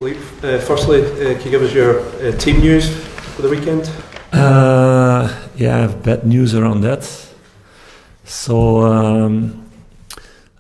Firstly, can you give us your team news for the weekend? Yeah, I have bad news around that. So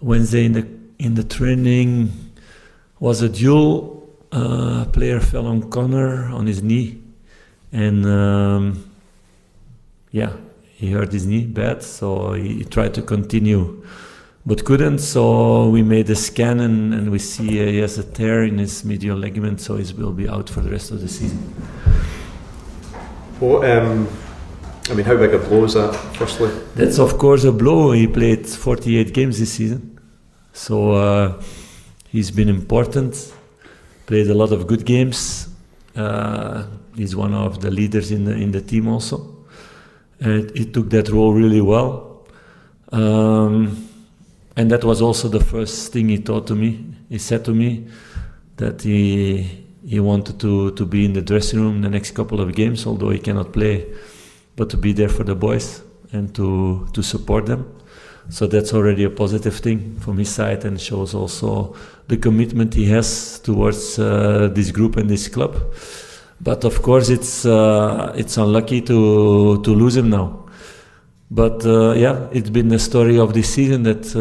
Wednesday in the training was a duel. Player fell on corner on his knee, and yeah, he hurt his knee bad. So he tried to continue, but couldn't. So we made a scan, and we see he has a tear in his medial ligament, so he will be out for the rest of the season. What, I mean, how big a blow is that, firstly? That's of course a blow. He played 48 games this season, so he's been important, played a lot of good games. He's one of the leaders in the team also, and he took that role really well. And that was also the first thing he said to me that he wanted to be in the dressing room the next couple of games, although he cannot play, but to be there for the boys and to support them. So that's already a positive thing from his side, and shows also the commitment he has towards this group and this club. But of course it's unlucky to lose him now. But yeah, it's been the story of this season that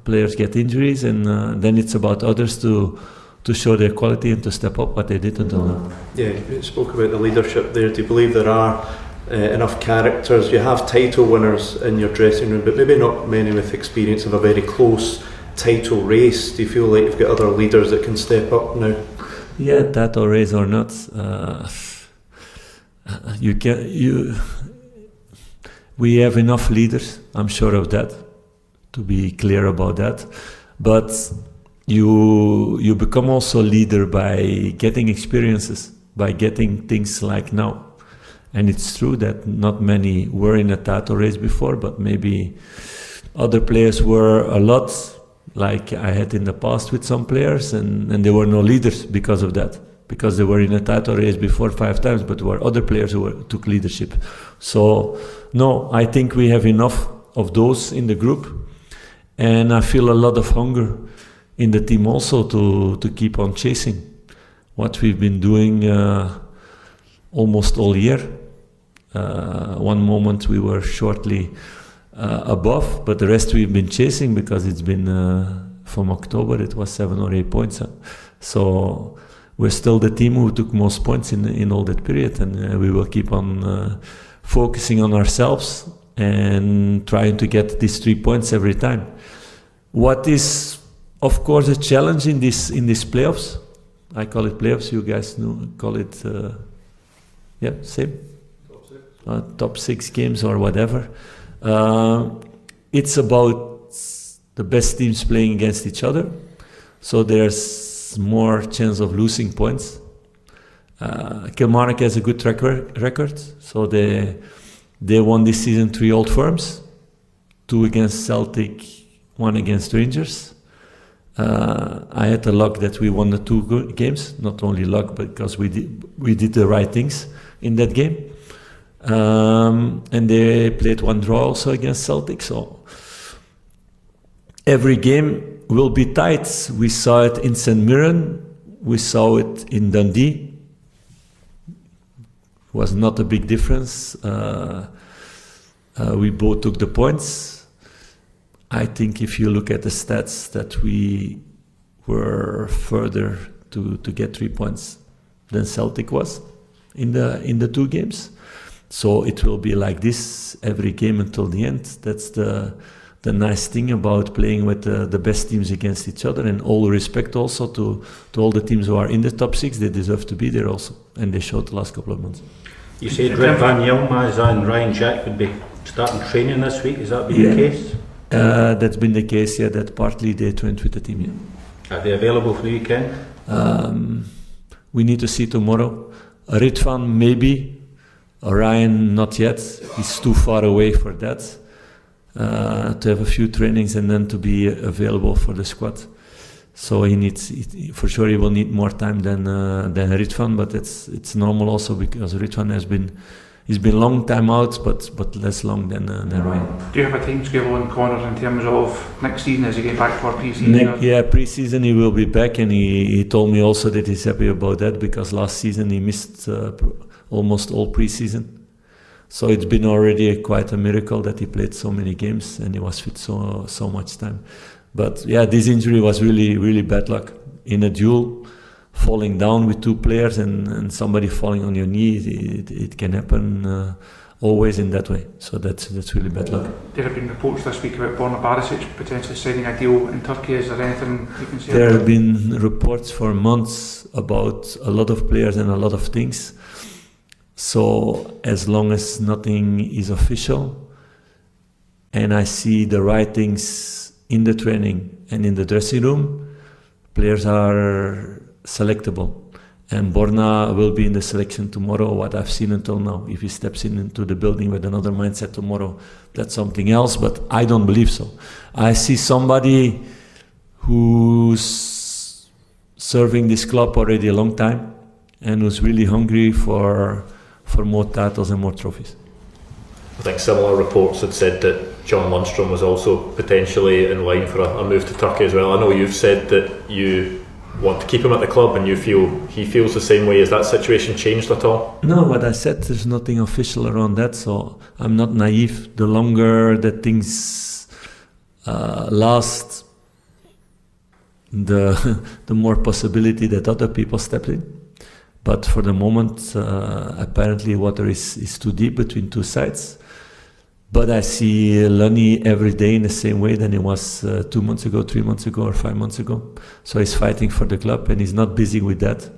players get injuries, and then it's about others to show their quality and to step up what they did until now. Yeah, you spoke about the leadership there. Do you believe there are enough characters? You have title winners in your dressing room, but maybe not many with experience of a very close title race. Do you feel like you've got other leaders that can step up now? Yeah, title race or not, we have enough leaders, I'm sure of that, to be clear about that. But you become also leader by getting experiences, by getting things like now. And it's true that not many were in a title race before, but maybe other players were a lot, like I had in the past with some players, and there were no leaders because of that. Because they were in a title race before 5 times, but there were other players who took leadership. So, no, I think we have enough of those in the group. And I feel a lot of hunger in the team also to keep on chasing what we've been doing almost all year. One moment we were shortly above, but the rest we've been chasing, because it's been from October, it was 7 or 8 points. So we're still the team who took most points in all that period, and we will keep on focusing on ourselves and trying to get these 3 points every time. What is, of course, a challenge in these playoffs? I call it playoffs. You guys call it, yeah, same. Top 6 games or whatever. It's about the best teams playing against each other, so there's more chance of losing points. Kilmarnock has a good track record, so they won this season 3 Old Firms, 2 against Celtic, 1 against Rangers. I had the luck that we won the 2 games, not only luck, but because we did the right things in that game. And they played 1 draw also against Celtic, so every game will be tight. We saw it in St Mirren, we saw it in Dundee. It was not a big difference. We both took the points. I think if you look at the stats, that we were further to get 3 points than Celtic was in the 2 games. So it will be like this every game until the end. That's the nice thing about playing with the best teams against each other, and all respect also to all the teams who are in the top 6. They deserve to be there also, and they showed the last couple of months. You said Rick Van Yilmaz and Ryan Jack would be starting training this week. Has that been the case? That's been the case, yeah, that partly they trained with the team, yeah. Are they available for the weekend? We need to see tomorrow. Ritvan maybe, Ryan not yet. He's too far away for that. To have a few trainings and then to be available for the squad. So for sure he will need more time than Ritvan, but it's normal also, because Ritvan has been He's been long time out, but less long than Ryan. Do you have a time scale on Connor in terms of next season? Is he getting back for pre-season? Yeah, pre-season he will be back, and he told me also that he's happy about that, because last season he missed almost all pre-season. So it's been already quite a miracle that he played so many games and he was fit so much time. But yeah, this injury was really bad luck. In a duel, falling down with two players and somebody falling on your knee, it can happen always in that way. So that's really bad luck. There have been reports this week about Borna Barisic potentially signing a deal in Turkey. Is there anything you can say? There have been reports for months about a lot of players and a lot of things. So as long as nothing is official and I see the right things in the training and in the dressing room, players are selectable. And Borna will be in the selection tomorrow, what I've seen until now. If he steps into the building with another mindset tomorrow, that's something else, but I don't believe so. I see somebody who's serving this club already a long time and who's really hungry for more titles and more trophies. I think similar reports had said that John Lundstrom was also potentially in line for a move to Turkey as well. I know you've said that you want to keep him at the club and you feel he feels the same way. Has that situation changed at all? No, but I said there's nothing official around that, so I'm not naive. The longer that things last, the more possibility that other people step in. But for the moment, apparently water is too deep between two sides. But I see Lunny every day in the same way than he was 2 months ago, 3 months ago, or 5 months ago. So he's fighting for the club and he's not busy with that.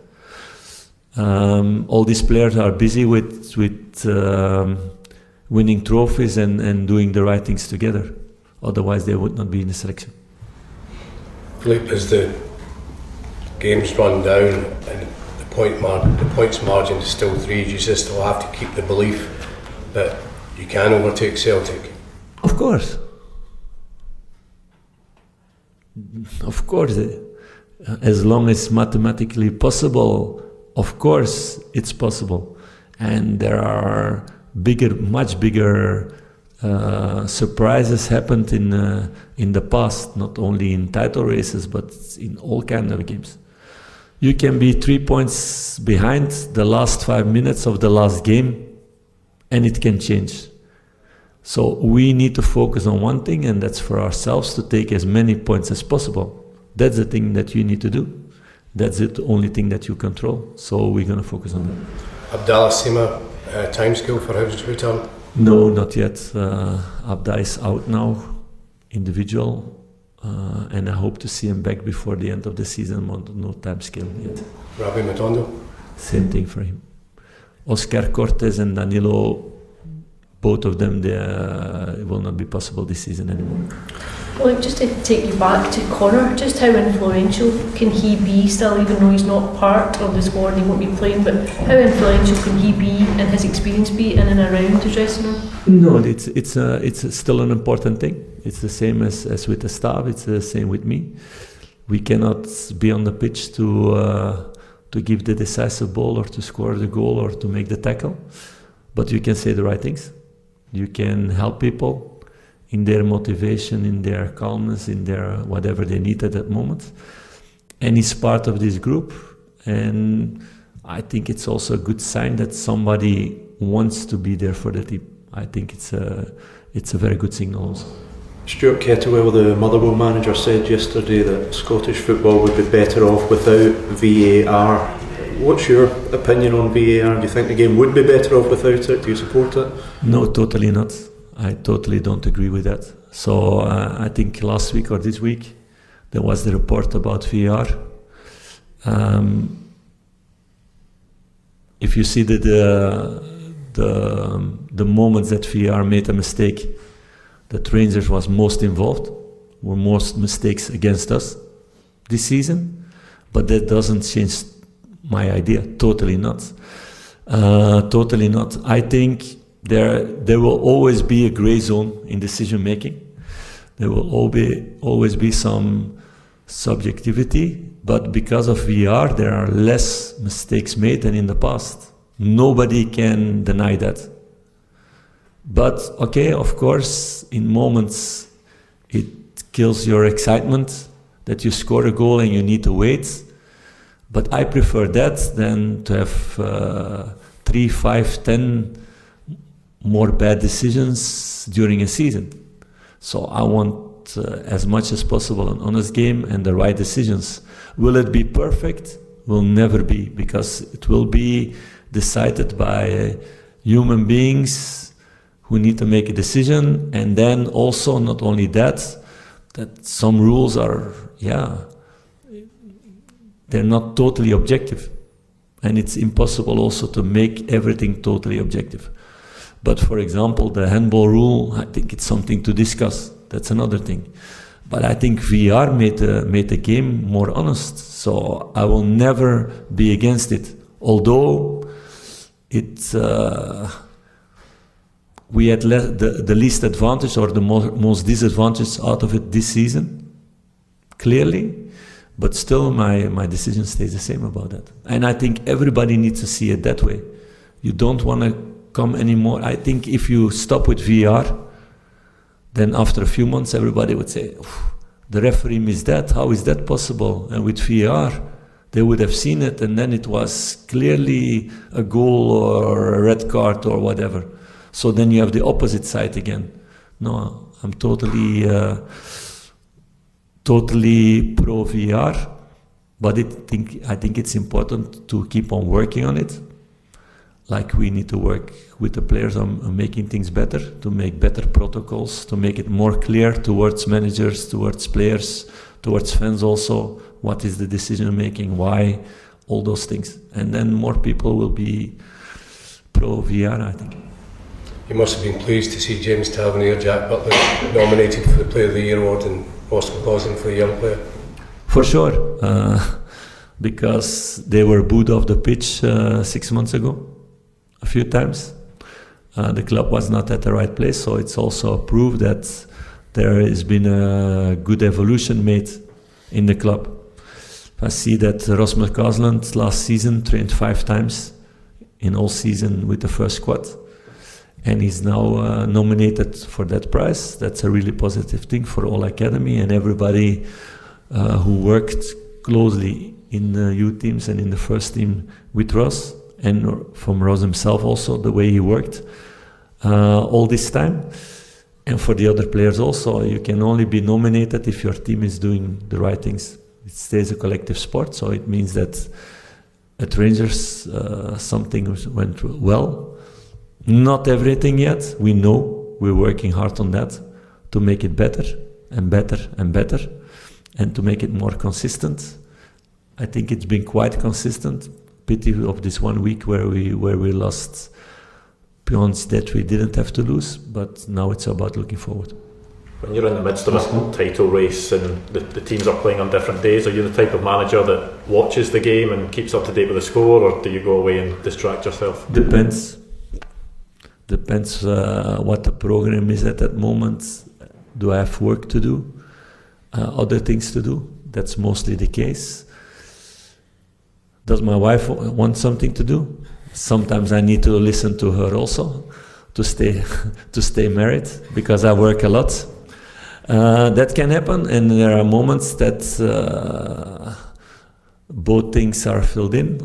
All these players are busy with winning trophies and doing the right things together. Otherwise they would not be in the selection. Philippe, as the games run down and the points margin is still 3, you just still have to keep the belief that you can overtake Celtic? Of course. Of course. As long as mathematically possible, of course it's possible. And there are much bigger surprises happened in the past, not only in title races, but in all kinds of games. You can be 3 points behind the last 5 minutes of the last game, and it can change. So we need to focus on one thing, and that's for ourselves to take as many points as possible. That's the thing that you need to do. That's the only thing that you control. So we're going to focus on that. Abdallah Sima, timescale for his return? No, not yet. Abda is out now, individual. And I hope to see him back before the end of the season. No time scale yet. Rabbi Matondo? Same thing for him. Oscar Cortes and Danilo, both of them, it will not be possible this season anymore. Well, just to take you back to Connor, just how influential can he be still, even though he's not part of the squad and he won't be playing, but how influential can he be and his experience be in and around the dressing room? No, it's still an important thing. It's the same as with the staff, it's the same with me. We cannot be on the pitch to give the decisive ball or to score the goal or to make the tackle, but you can say the right things. You can help people in their motivation, in their calmness, in their whatever they need at that moment. And he's part of this group. And I think it's also a good sign that somebody wants to be there for the team. I think it's a very good signal also. Stuart Kettlewell, the Motherwell manager, said yesterday that Scottish football would be better off without VAR. What's your opinion on VAR? Do you think the game would be better off without it? Do you support it? No, totally not. I totally don't agree with that. So I think last week or this week there was the report about VAR. If you see the moments that VAR made a mistake, that Rangers was most involved, were most mistakes against us this season, but that doesn't change my idea. Totally not. Totally not. I think there will always be a grey zone in decision making. There will always be some subjectivity, but because of VAR, there are less mistakes made than in the past. Nobody can deny that. But okay, of course, in moments it kills your excitement that you score a goal and you need to wait. But I prefer that than to have 3, 5, 10 more bad decisions during a season. So I want as much as possible an honest game and the right decisions. Will it be perfect? Will never be, because it will be decided by human beings who need to make a decision. And then also, not only that some rules are, they're not totally objective. And it's impossible also to make everything totally objective. But for example, the handball rule, I think it's something to discuss. That's another thing. But I think VR made the game more honest. So I will never be against it. Although we had the least advantage or the most disadvantage out of it this season, clearly. But still, my decision stays the same about that. And I think everybody needs to see it that way. You don't want to come anymore. I think if you stop with VR, then after a few months, everybody would say, the referee missed that. How is that possible? And with VR, they would have seen it, and then it was clearly a goal or a red card or whatever. So then you have the opposite side again. No, I'm totally pro VR, but I think it's important to keep on working on it. Like we need to work with the players on making things better, to make better protocols, to make it more clear towards managers, towards players, towards fans also, what is the decision making, why, all those things. And then more people will be pro VR, I think. You must have been pleased to see James Tavernier, Jack Butler nominated for the Player of the Year award and Oscar Gosling for the Young Player. For sure, because they were booed off the pitch 6 months ago. A few times. The club was not at the right place, so it's also proof that there has been a good evolution made in the club. I see that Rasmus Gosland last season trained 5 times in all season with the first squad, and he's now nominated for that prize. That's a really positive thing for all academy and everybody who worked closely in the youth teams and in the first team with Ross. And from Ross himself also, the way he worked all this time. And for the other players also, you can only be nominated if your team is doing the right things. It stays a collective sport, so it means that at Rangers something went well. Not everything yet, we know, we're working hard on that to make it better and better and better and to make it more consistent. I think it's been quite consistent. Pity of this 1 week where we lost points that we didn't have to lose, but now it's about looking forward. When you're in the midst of a title race and the teams are playing on different days, are you the type of manager that watches the game and keeps up to date with the score, or do you go away and distract yourself? Depends what the program is at that moment. Do I have work to do, other things to do? That's mostly the case. Does my wife want something to do? Sometimes I need to listen to her also to stay married, because I work a lot. That can happen, and there are moments that both things are filled in,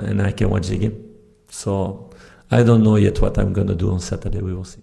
and I can watch the game. So I don't know yet what I'm going to do on Saturday. We will see.